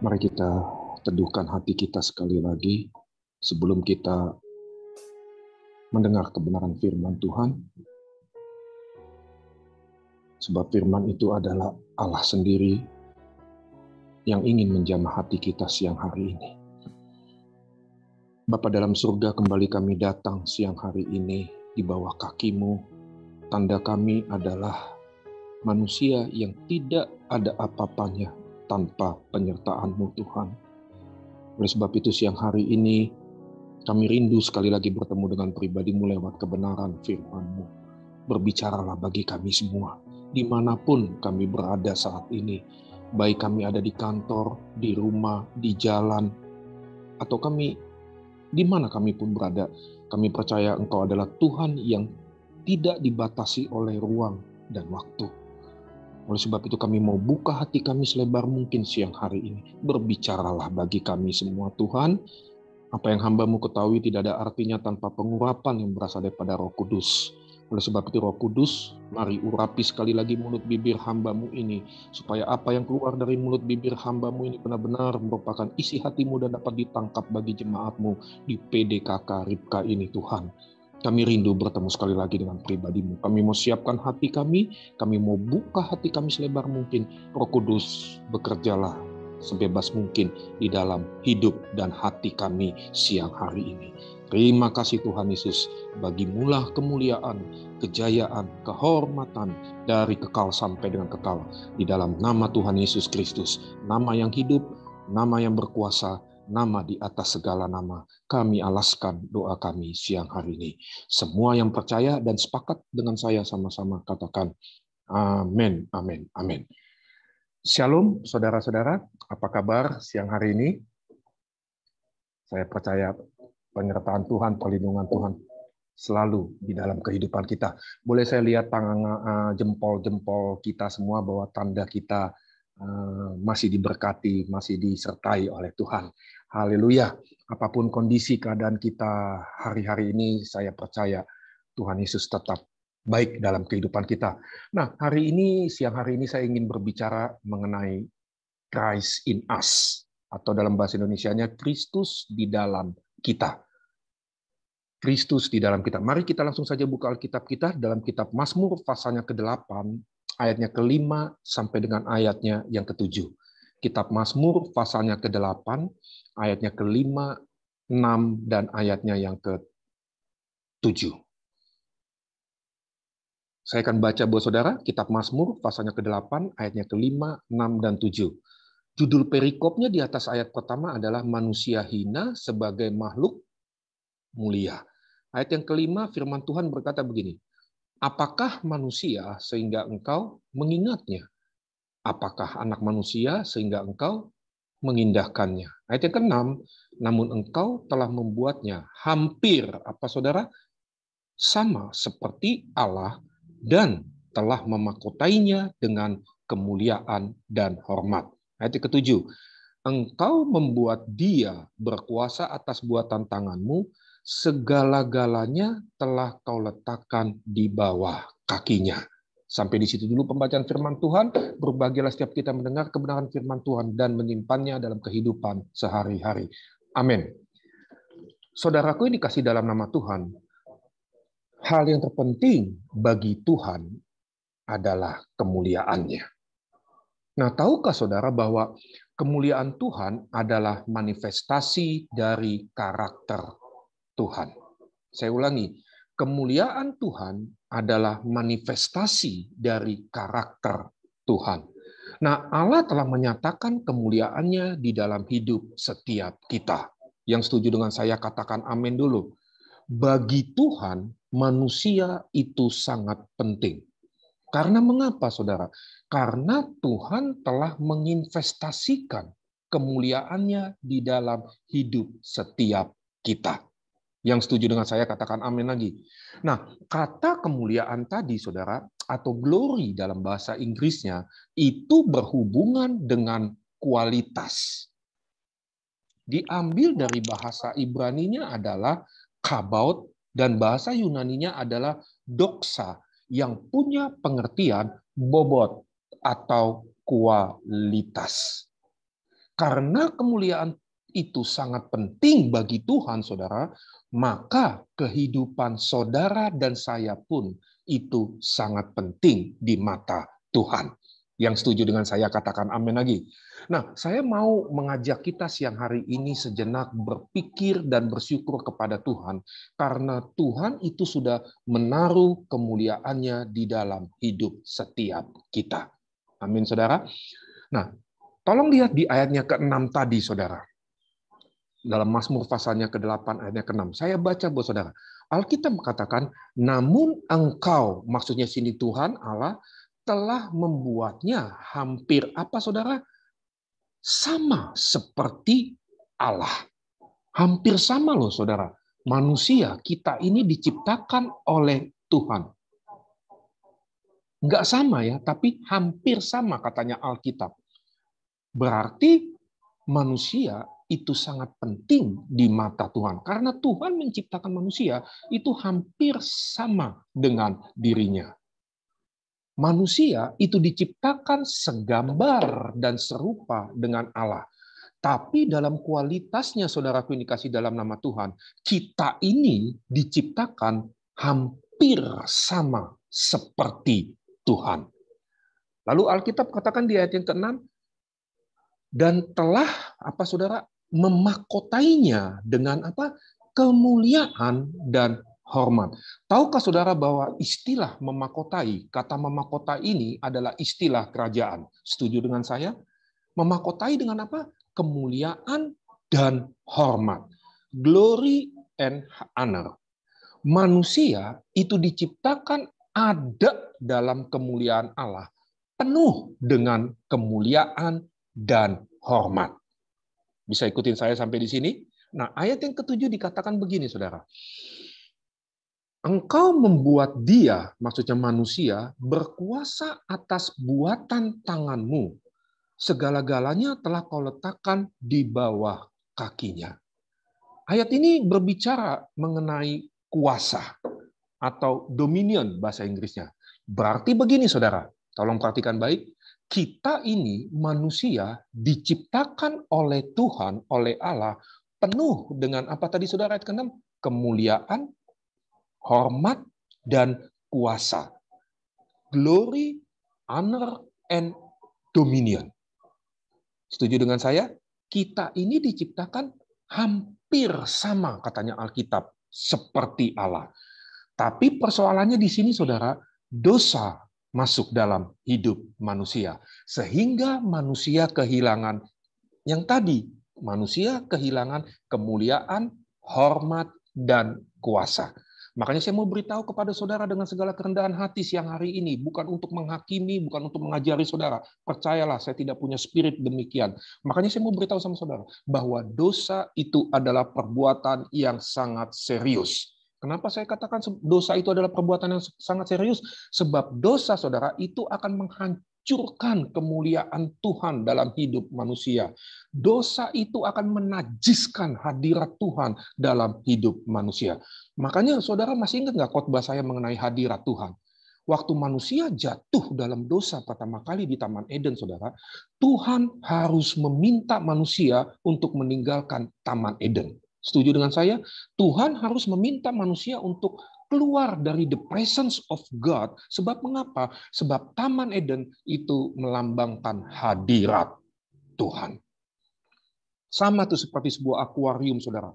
Mari kita teduhkan hati kita sekali lagi sebelum kita mendengar kebenaran firman Tuhan. Sebab firman itu adalah Allah sendiri yang ingin menjamah hati kita siang hari ini. Bapa dalam surga, kembali kami datang siang hari ini di bawah kaki-Mu. Tanda kami adalah manusia yang tidak ada apa-apanya tanpa penyertaan-Mu Tuhan. Oleh sebab itu siang hari ini kami rindu sekali lagi bertemu dengan pribadi-Mu lewat kebenaran firman-Mu. Berbicaralah bagi kami semua, dimanapun kami berada saat ini. Baik kami ada di kantor, di rumah, di jalan, atau kami di mana kami pun berada. Kami percaya Engkau adalah Tuhan yang tidak dibatasi oleh ruang dan waktu. Oleh sebab itu kami mau buka hati kami selebar mungkin siang hari ini. Berbicaralah bagi kami semua Tuhan. Apa yang hamba-Mu ketahui tidak ada artinya tanpa pengurapan yang berasal daripada Roh Kudus. Oleh sebab itu Roh Kudus, mari urapi sekali lagi mulut bibir hamba-Mu ini, supaya apa yang keluar dari mulut bibir hamba-Mu ini benar-benar merupakan isi hati-Mu dan dapat ditangkap bagi jemaat-Mu di PDKK Ribka ini Tuhan. Kami rindu bertemu sekali lagi dengan pribadi-Mu. Kami mau siapkan hati kami mau buka hati kami selebar mungkin. Roh Kudus, bekerjalah sebebas mungkin di dalam hidup dan hati kami siang hari ini. Terima kasih Tuhan Yesus, bagi-Mulah kemuliaan, kejayaan, kehormatan dari kekal sampai dengan kekal. Di dalam nama Tuhan Yesus Kristus, nama yang hidup, nama yang berkuasa, nama di atas segala nama. Kami alaskan doa kami siang hari ini. Semua yang percaya dan sepakat dengan saya sama-sama katakan amin, amin, amin. Shalom saudara-saudara, apa kabar siang hari ini? Saya percaya penyertaan Tuhan, perlindungan Tuhan selalu di dalam kehidupan kita. Boleh saya lihat tangan jempol-jempol kita semua bahwa tanda kita masih diberkati, masih disertai oleh Tuhan. Haleluya. Apapun kondisi keadaan kita hari-hari ini, saya percaya Tuhan Yesus tetap baik dalam kehidupan kita. Nah, siang hari ini saya ingin berbicara mengenai Christ in us, atau dalam bahasa Indonesianya Kristus di dalam kita. Kristus di dalam kita. Mari kita langsung saja buka Alkitab kita dalam kitab Mazmur pasalnya ke-8, ayatnya ke-5 sampai dengan ayatnya yang ke-7. Kitab Mazmur pasalnya ke-8, ayatnya ke-5, 6, dan ayatnya yang ke-7. Saya akan baca buat saudara, kitab Mazmur pasalnya ke-8, ayatnya ke-5, 6, dan 7. Judul perikopnya di atas ayat pertama adalah manusia hina sebagai makhluk mulia. Ayat yang ke-5 firman Tuhan berkata begini, apakah manusia sehingga engkau mengingatnya? Apakah anak manusia sehingga engkau mengindahkannya? Ayat yang ke-6, namun engkau telah membuatnya hampir, apa saudara? Sama seperti Allah dan telah memakotainya dengan kemuliaan dan hormat. Ayat yang ke-7, engkau membuat dia berkuasa atas buatan tanganmu, segala-galanya telah kau letakkan di bawah kakinya. Sampai di situ dulu pembacaan firman Tuhan. Berbahagialah setiap kita mendengar kebenaran firman Tuhan dan menyimpannya dalam kehidupan sehari-hari. Amin. Saudaraku yang dikasih dalam nama Tuhan, hal yang terpenting bagi Tuhan adalah kemuliaannya. Nah, tahukah saudara bahwa kemuliaan Tuhan adalah manifestasi dari karakter Tuhan? Saya ulangi, kemuliaan Tuhan adalah manifestasi dari karakter Tuhan. Nah, Allah telah menyatakan kemuliaannya di dalam hidup setiap kita. Yang setuju dengan saya katakan amin dulu. Bagi Tuhan, manusia itu sangat penting. Karena mengapa, saudara? Karena Tuhan telah menginvestasikan kemuliaannya di dalam hidup setiap kita. Yang setuju dengan saya katakan amin lagi. Nah, kata kemuliaan tadi, saudara, atau glory dalam bahasa Inggrisnya, itu berhubungan dengan kualitas. Diambil dari bahasa Ibraninya adalah kabod, dan bahasa Yunaninya adalah doxa, yang punya pengertian bobot atau kualitas. Karena kemuliaan itu sangat penting bagi Tuhan, saudara, maka kehidupan saudara dan saya pun itu sangat penting di mata Tuhan. Yang setuju dengan saya katakan amin lagi. Nah, saya mau mengajak kita siang hari ini sejenak berpikir dan bersyukur kepada Tuhan, karena Tuhan itu sudah menaruh kemuliaannya di dalam hidup setiap kita. Amin, saudara. Nah, tolong lihat di ayatnya ke-6 tadi, saudara. Dalam Mazmur pasalnya ke-8 ayatnya ke-6. Saya baca buat saudara. Alkitab mengatakan, namun engkau, maksudnya sini Tuhan Allah, telah membuatnya hampir apa saudara? Sama seperti Allah. Hampir sama loh saudara. Manusia kita ini diciptakan oleh Tuhan. Enggak sama ya, tapi hampir sama katanya Alkitab. Berarti manusia itu sangat penting di mata Tuhan. Karena Tuhan menciptakan manusia itu hampir sama dengan dirinya. Manusia itu diciptakan segambar dan serupa dengan Allah. Tapi dalam kualitasnya, saudaraku yang dikasih dalam nama Tuhan, kita ini diciptakan hampir sama seperti Tuhan. Lalu Alkitab katakan di ayat yang ke-6, dan telah apa saudara memakotainya dengan apa? Kemuliaan dan hormat. Tahukah saudara bahwa istilah memakotai, kata memakotai ini adalah istilah kerajaan. Setuju dengan saya? Memakotai dengan apa? Kemuliaan dan hormat. Glory and honor. Manusia itu diciptakan ada dalam kemuliaan Allah, penuh dengan kemuliaan dan hormat. Bisa ikutin saya sampai di sini? Nah, ayat yang ke-7 dikatakan begini, saudara. Engkau membuat dia, maksudnya manusia, berkuasa atas buatan tanganmu. Segala-galanya telah kau letakkan di bawah kakinya. Ayat ini berbicara mengenai kuasa atau dominion bahasa Inggrisnya. Berarti begini, saudara. Tolong perhatikan baik. Kita ini manusia diciptakan oleh Tuhan, oleh Allah, penuh dengan apa tadi saudara ayat ke-6? Kemuliaan, hormat, dan kuasa. Glory, honor, and dominion. Setuju dengan saya? Kita ini diciptakan hampir sama, katanya Alkitab, seperti Allah. Tapi persoalannya di sini, saudara, dosa masuk dalam hidup manusia. Sehingga manusia kehilangan yang tadi, manusia kehilangan kemuliaan, hormat, dan kuasa. Makanya saya mau beritahu kepada saudara dengan segala kerendahan hati siang hari ini, bukan untuk menghakimi, bukan untuk mengajari saudara. Percayalah, saya tidak punya spirit demikian. Makanya saya mau beritahu sama saudara, bahwa dosa itu adalah perbuatan yang sangat serius. Kenapa saya katakan dosa itu adalah perbuatan yang sangat serius? Sebab dosa, saudara, itu akan menghancurkan kemuliaan Tuhan dalam hidup manusia. Dosa itu akan menajiskan hadirat Tuhan dalam hidup manusia. Makanya, saudara masih ingat nggak khotbah saya mengenai hadirat Tuhan? Waktu manusia jatuh dalam dosa pertama kali di Taman Eden, saudara, Tuhan harus meminta manusia untuk meninggalkan Taman Eden. Setuju dengan saya? Tuhan harus meminta manusia untuk keluar dari the presence of God. Sebab mengapa? Sebab Taman Eden itu melambangkan hadirat Tuhan. Sama tuh seperti sebuah akuarium, saudara.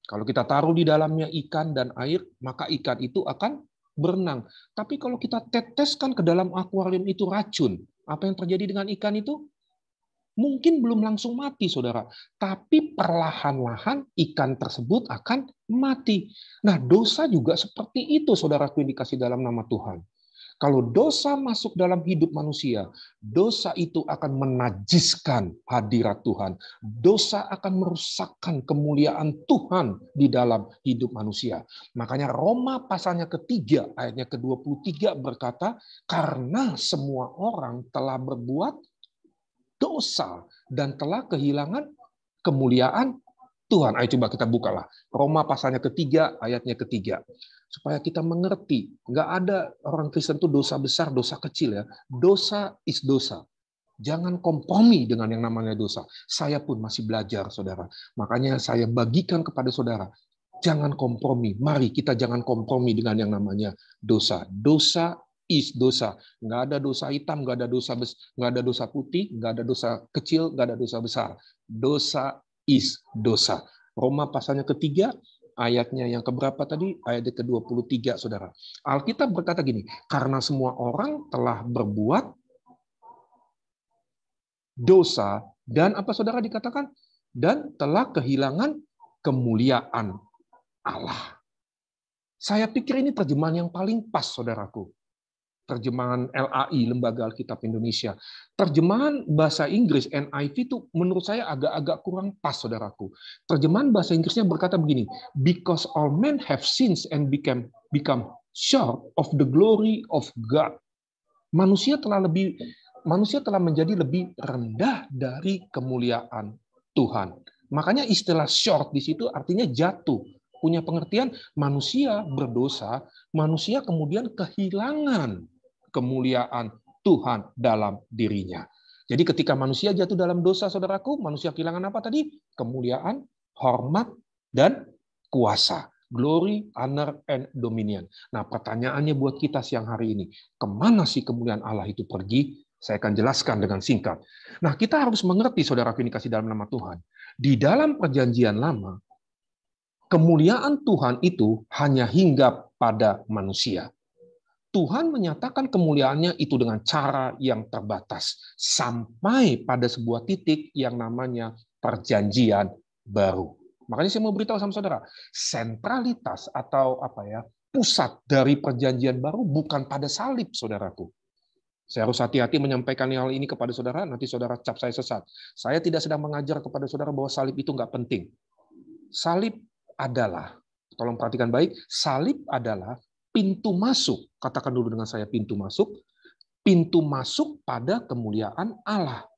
Kalau kita taruh di dalamnya ikan dan air, maka ikan itu akan berenang. Tapi kalau kita teteskan ke dalam akuarium itu racun, apa yang terjadi dengan ikan itu? Mungkin belum langsung mati, saudara. Tapi perlahan-lahan ikan tersebut akan mati. Nah, dosa juga seperti itu, saudaraku yang dikasih dalam nama Tuhan. Kalau dosa masuk dalam hidup manusia, dosa itu akan menajiskan hadirat Tuhan. Dosa akan merusakkan kemuliaan Tuhan di dalam hidup manusia. Makanya Roma pasalnya ketiga, ayatnya ke-23 berkata, karena semua orang telah berbuat dosa dan telah kehilangan kemuliaan Tuhan. Ayo coba kita bukalah. Roma pasalnya ketiga, ayatnya ketiga. Supaya kita mengerti, nggak ada orang Kristen itu dosa besar, dosa kecil ya. Dosa is dosa. Jangan kompromi dengan yang namanya dosa. Saya pun masih belajar, saudara. Makanya saya bagikan kepada saudara, jangan kompromi. Mari kita jangan kompromi dengan yang namanya dosa. Dosa is dosa. Nggak ada dosa hitam, nggak ada dosa putih, nggak ada dosa kecil, nggak ada dosa besar. Dosa is dosa. Roma pasalnya ketiga, ayatnya yang keberapa tadi? Ayat ke-23, saudara. Alkitab berkata gini, karena semua orang telah berbuat dosa, dan apa saudara dikatakan? Dan telah kehilangan kemuliaan Allah. Saya pikir ini terjemahan yang paling pas, saudaraku. Terjemahan LAI, Lembaga Alkitab Indonesia. Terjemahan bahasa Inggris, NIV, itu menurut saya agak-agak kurang pas, saudaraku. Terjemahan bahasa Inggrisnya berkata begini, because all men have sinned and become short of the glory of God. Manusia telah menjadi lebih rendah dari kemuliaan Tuhan. Makanya istilah short di situ artinya jatuh. Punya pengertian manusia berdosa, manusia kemudian kehilangan kemuliaan Tuhan dalam dirinya. Jadi ketika manusia jatuh dalam dosa, saudaraku, manusia kehilangan apa tadi? Kemuliaan, hormat, dan kuasa. Glory, honor, and dominion. Nah, pertanyaannya buat kita siang hari ini, kemana sih kemuliaan Allah itu pergi? Saya akan jelaskan dengan singkat. Nah, kita harus mengerti, saudara ini kasih dalam nama Tuhan. Di dalam perjanjian lama, kemuliaan Tuhan itu hanya hinggap pada manusia. Tuhan menyatakan kemuliaannya itu dengan cara yang terbatas. Sampai pada sebuah titik yang namanya perjanjian baru. Makanya saya mau beritahu sama saudara, sentralitas atau pusat dari perjanjian baru bukan pada salib, saudaraku. Saya harus hati-hati menyampaikan hal ini kepada saudara, nanti saudara cap saya sesat. Saya tidak sedang mengajar kepada saudara bahwa salib itu nggak penting. Salib adalah, tolong perhatikan baik, salib adalah pintu masuk, katakan dulu dengan saya pintu masuk pada kemuliaan Allah.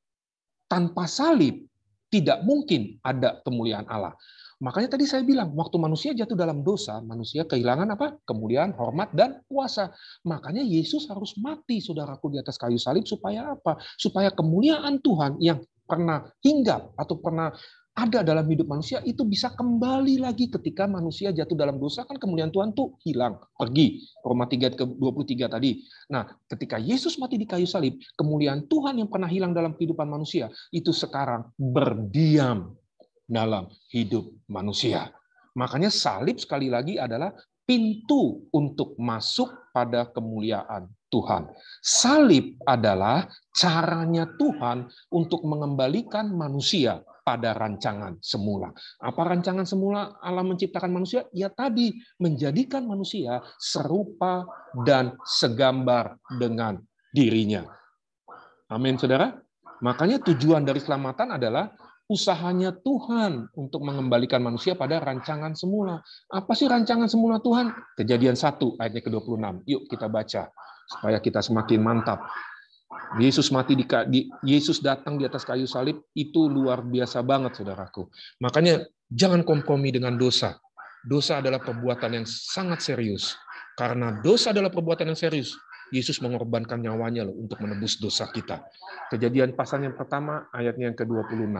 Tanpa salib, tidak mungkin ada kemuliaan Allah. Makanya tadi saya bilang, waktu manusia jatuh dalam dosa, manusia kehilangan apa? Kemuliaan, hormat, dan kuasa. Makanya Yesus harus mati, saudaraku, di atas kayu salib, supaya apa? Supaya kemuliaan Tuhan yang pernah hinggap atau pernah ada dalam hidup manusia itu bisa kembali lagi ketika manusia jatuh dalam dosa, kan kemuliaan Tuhan tuh hilang, pergi. Roma 3:23 tadi. Nah, ketika Yesus mati di kayu salib, kemuliaan Tuhan yang pernah hilang dalam kehidupan manusia itu sekarang berdiam dalam hidup manusia. Makanya salib sekali lagi adalah pintu untuk masuk pada kemuliaan Tuhan. Salib adalah caranya Tuhan untuk mengembalikan manusia pada rancangan semula. Apa rancangan semula Allah menciptakan manusia? Ya tadi, menjadikan manusia serupa dan segambar dengan dirinya. Amin, saudara. Makanya tujuan dari keselamatan adalah usahanya Tuhan untuk mengembalikan manusia pada rancangan semula. Apa sih rancangan semula Tuhan? Kejadian 1 ayatnya ke-26. Yuk kita baca supaya kita semakin mantap. Yesus Yesus datang di atas kayu salib, itu luar biasa banget, saudaraku. Makanya jangan kompromi dengan dosa. Dosa adalah perbuatan yang sangat serius. Karena dosa adalah perbuatan yang serius, Yesus mengorbankan nyawanya loh untuk menebus dosa kita. Kejadian pasal yang pertama, ayatnya yang ke-26.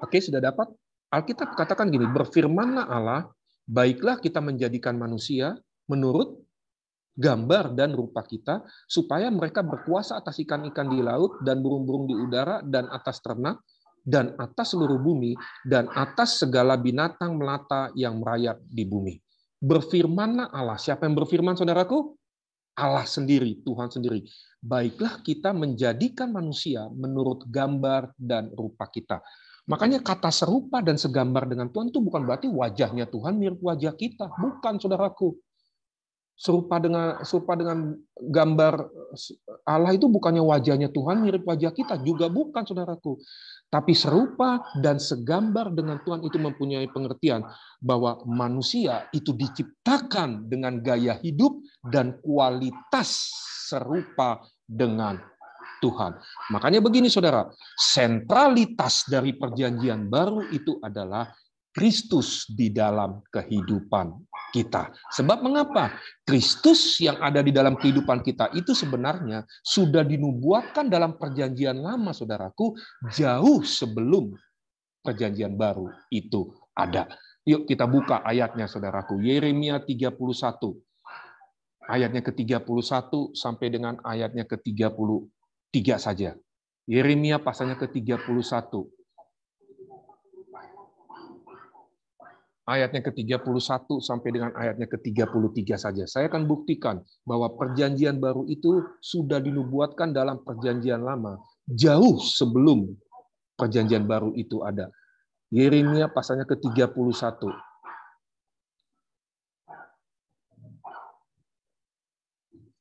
Oke, sudah dapat? Alkitab katakan gini, berfirmanlah Allah, baiklah kita menjadikan manusia menurut gambar dan rupa kita, supaya mereka berkuasa atas ikan-ikan di laut, dan burung-burung di udara, dan atas ternak, dan atas seluruh bumi, dan atas segala binatang melata yang merayap di bumi. Berfirmanlah Allah. Siapa yang berfirman, saudaraku? Allah sendiri, Tuhan sendiri. Baiklah kita menjadikan manusia menurut gambar dan rupa kita. Makanya kata serupa dan segambar dengan Tuhan itu bukan berarti wajahnya Tuhan mirip wajah kita. Bukan, saudaraku. Serupa dengan gambar Allah itu bukannya wajahnya Tuhan mirip wajah kita, juga bukan, saudaraku. Tapi serupa dan segambar dengan Tuhan itu mempunyai pengertian bahwa manusia itu diciptakan dengan gaya hidup dan kualitas serupa dengan Tuhan. Makanya begini, saudara, sentralitas dari perjanjian baru itu adalah Kristus di dalam kehidupan kita. Sebab mengapa? Kristus yang ada di dalam kehidupan kita itu sebenarnya sudah dinubuatkan dalam perjanjian lama, saudaraku, jauh sebelum perjanjian baru itu ada. Yuk kita buka ayatnya, saudaraku. Yeremia 31. Ayatnya ke-31 sampai dengan ayatnya ke-33 saja. Yeremia pasalnya ke-31. Ayatnya ke-31 sampai dengan ayatnya ke-33 saja. Saya akan buktikan bahwa perjanjian baru itu sudah dinubuatkan dalam perjanjian lama, jauh sebelum perjanjian baru itu ada. Yeremia pasalnya ke-31.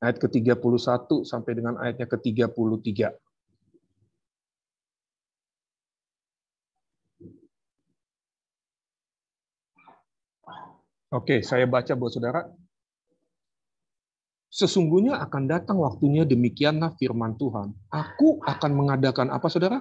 Ayat ke-31 sampai dengan ayatnya ke-33. Oke, saya baca buat saudara. Sesungguhnya akan datang waktunya, demikianlah firman Tuhan. Aku akan mengadakan apa, saudara?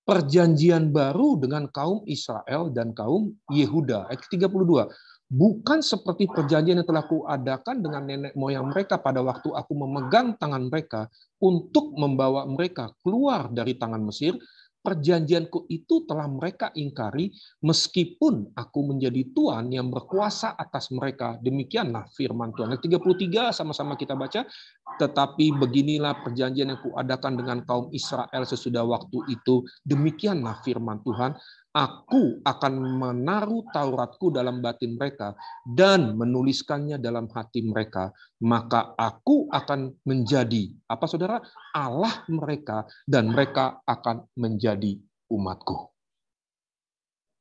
Perjanjian baru dengan kaum Israel dan kaum Yehuda. Ayat 32. Bukan seperti perjanjian yang telah kuadakan dengan nenek moyang mereka pada waktu aku memegang tangan mereka untuk membawa mereka keluar dari tangan Mesir. Perjanjianku itu telah mereka ingkari, meskipun aku menjadi Tuhan yang berkuasa atas mereka. Demikianlah firman Tuhan. Ayat 33 sama-sama kita baca. Tetapi beginilah perjanjian yang kuadakan dengan kaum Israel sesudah waktu itu. Demikianlah firman Tuhan. Aku akan menaruh Tauratku dalam batin mereka dan menuliskannya dalam hati mereka. Maka aku akan menjadi, apa saudara? Allah mereka, dan mereka akan menjadi umatku.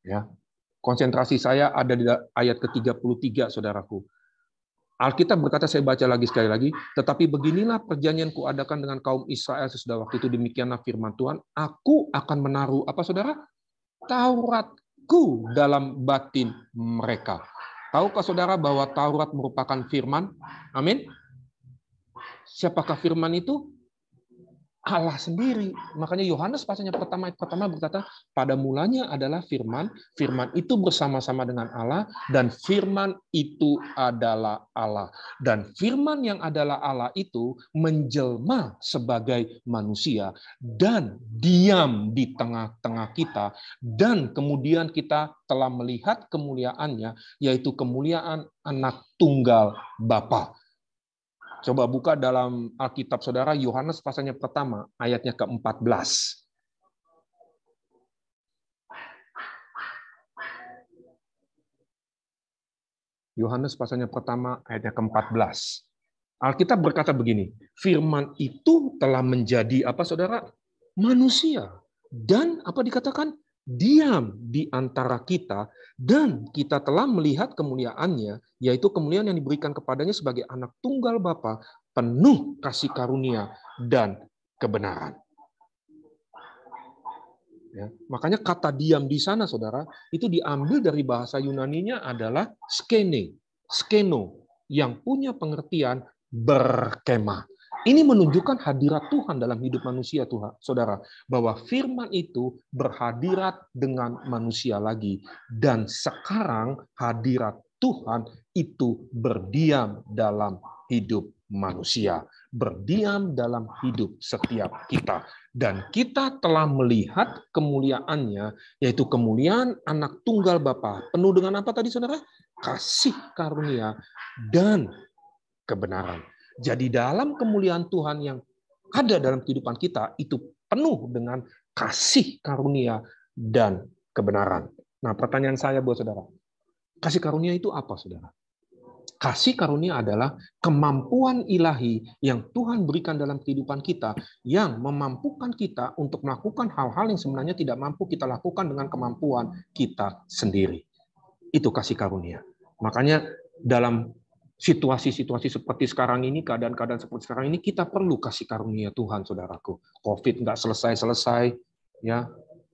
Ya. Konsentrasi saya ada di ayat ke-33, saudaraku. Alkitab berkata, saya baca lagi sekali lagi, tetapi beginilah perjanjian kuadakan dengan kaum Israel sesudah waktu itu, demikianlah firman Tuhan, aku akan menaruh, apa saudara? Tauratku dalam batin mereka. Tahukah saudara bahwa Taurat merupakan firman? Amin. Siapakah firman itu? Allah sendiri. Makanya Yohanes pasalnya pertama berkata, pada mulanya adalah firman, firman itu bersama-sama dengan Allah, dan firman itu adalah Allah. Dan firman yang adalah Allah itu menjelma sebagai manusia dan diam di tengah-tengah kita, dan kemudian kita telah melihat kemuliaannya, yaitu kemuliaan anak tunggal Bapa. Coba buka dalam Alkitab saudara, Yohanes pasalnya pertama, ayatnya ke-14. Yohanes pasalnya pertama, ayatnya ke-14. Alkitab berkata begini, firman itu telah menjadi apa saudara? Manusia. Dan apa dikatakan? Diam di antara kita, dan kita telah melihat kemuliaannya, yaitu kemuliaan yang diberikan kepadanya sebagai anak tunggal Bapa, penuh kasih karunia dan kebenaran. Ya, makanya kata diam di sana, saudara, itu diambil dari bahasa Yunaninya adalah skeno, yang punya pengertian berkemah. Ini menunjukkan hadirat Tuhan dalam hidup manusia, Tuhan, saudara, bahwa firman itu berhadirat dengan manusia lagi, dan sekarang hadirat Tuhan itu berdiam dalam hidup manusia, berdiam dalam hidup setiap kita. Dan kita telah melihat kemuliaannya, yaitu kemuliaan anak tunggal Bapa. Penuh dengan apa tadi, saudara? Kasih karunia dan kebenaran. Jadi dalam kemuliaan Tuhan yang ada dalam kehidupan kita, itu penuh dengan kasih karunia dan kebenaran. Nah, pertanyaan saya buat saudara, kasih karunia itu apa, saudara? Kasih karunia adalah kemampuan ilahi yang Tuhan berikan dalam kehidupan kita, yang memampukan kita untuk melakukan hal-hal yang sebenarnya tidak mampu kita lakukan dengan kemampuan kita sendiri. Itu kasih karunia. Makanya dalam situasi-situasi seperti sekarang ini, keadaan-keadaan seperti sekarang ini, kita perlu kasih karunia Tuhan, saudaraku. COVID nggak selesai-selesai, ya,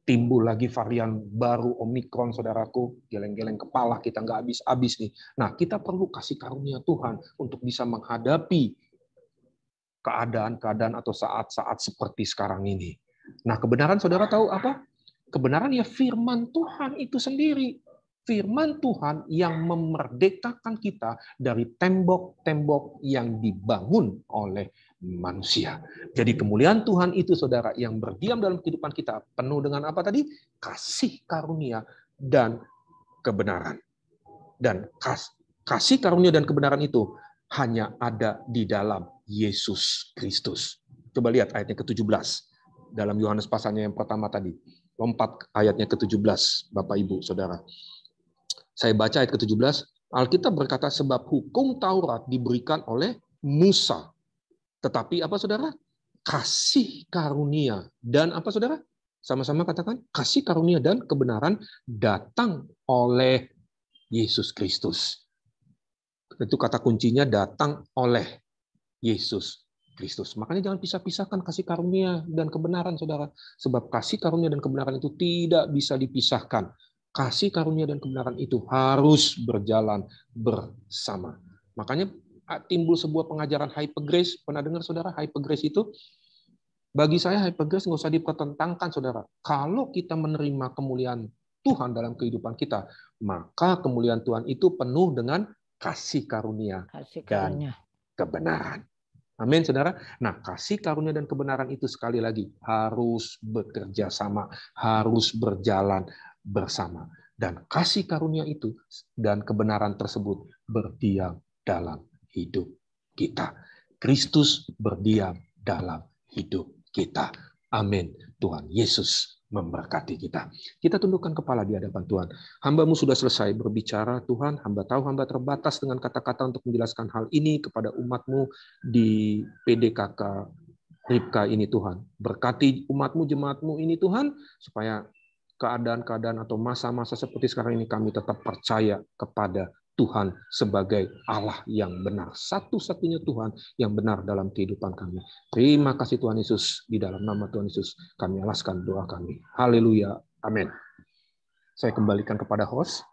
timbul lagi varian baru Omikron, saudaraku, geleng-geleng kepala kita nggak habis-habis nih. Nah, kita perlu kasih karunia Tuhan untuk bisa menghadapi keadaan-keadaan atau saat-saat seperti sekarang ini. Nah, kebenaran saudara tahu apa? Kebenaran ya firman Tuhan itu sendiri. Firman Tuhan yang memerdekakan kita dari tembok-tembok yang dibangun oleh manusia. Jadi kemuliaan Tuhan itu, saudara, yang berdiam dalam kehidupan kita penuh dengan apa tadi? Kasih karunia dan kebenaran. Dan kasih karunia dan kebenaran itu hanya ada di dalam Yesus Kristus. Coba lihat ayatnya ke-17 dalam Yohanes pasalnya yang pertama tadi. Lompat ayatnya ke-17, Bapak Ibu, Saudara. Saya baca ayat ke-17, Alkitab berkata, sebab hukum Taurat diberikan oleh Musa. Tetapi apa, saudara? Kasih karunia dan apa, saudara? Sama-sama katakan, kasih karunia dan kebenaran datang oleh Yesus Kristus. Itu kata kuncinya, datang oleh Yesus Kristus. Makanya jangan pisah-pisahkan kasih karunia dan kebenaran, saudara. Sebab kasih karunia dan kebenaran itu tidak bisa dipisahkan. Kasih karunia dan kebenaran itu harus berjalan bersama. Makanya timbul sebuah pengajaran hypergrace. Pernah dengar, saudara, hypergrace itu? Bagi saya hypergrace nggak usah dipertentangkan, saudara. Kalau kita menerima kemuliaan Tuhan dalam kehidupan kita, maka kemuliaan Tuhan itu penuh dengan kasih karunia dan kebenaran. Amin, saudara. Nah, kasih karunia dan kebenaran itu sekali lagi harus bekerja sama, harus berjalan bersama. Dan kasih karunia itu dan kebenaran tersebut berdiam dalam hidup kita. Kristus berdiam dalam hidup kita. Amin. Tuhan Yesus memberkati kita. Kita tundukkan kepala di hadapan Tuhan. Hamba-Mu sudah selesai berbicara, Tuhan. Hamba tahu hamba terbatas dengan kata-kata untuk menjelaskan hal ini kepada umat-Mu di PDKK Ribka ini, Tuhan. Berkati umat-Mu, jemaat-Mu ini, Tuhan, supaya keadaan-keadaan atau masa-masa seperti sekarang ini kami tetap percaya kepada Tuhan sebagai Allah yang benar. Satu-satunya Tuhan yang benar dalam kehidupan kami. Terima kasih Tuhan Yesus. Di dalam nama Tuhan Yesus kami alaskan doa kami. Haleluya. Amin. Saya kembalikan kepada host.